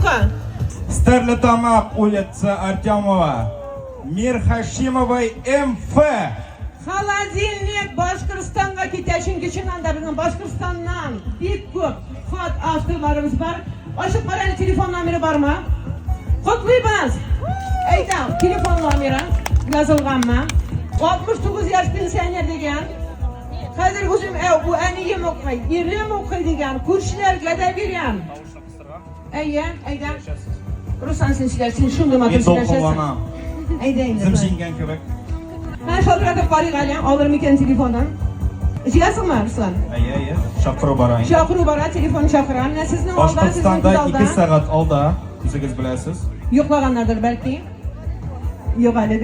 трубка. Стерлитамак, улица Артемова. Мир Хашимовой, МФ. Холодильник Boshqirdistonga ketishing uchun bizning Boshqirdistondan bek ko'p xot avtolarimiz bor. Ochib qarang, telefon nomeri bormi? Qutlaymiz. Aytam, telefon nomeri yozilganmi? 69 yosh pensioner degan. Hozir o'zim bu aniyim o'qiydi, erim o'qiydi degan, ko'rshilarga da bergan. Ayya, aytam. Rusan sen shunday matashlashasiz. Ayting. Zimshingan köpek. Ben şokiratib qo'ying ali, oldirmikan telefondan. Ijasizmi Ruslan? Ayya. Chaqiruv borang. Chaqiruv bora, telefon chaqiraman. Sizni oldan, Boshqirdistonda 2 soat oldi, o'zingiz bilasiz. Yo'qlaganlardir balki. Yo'q ali.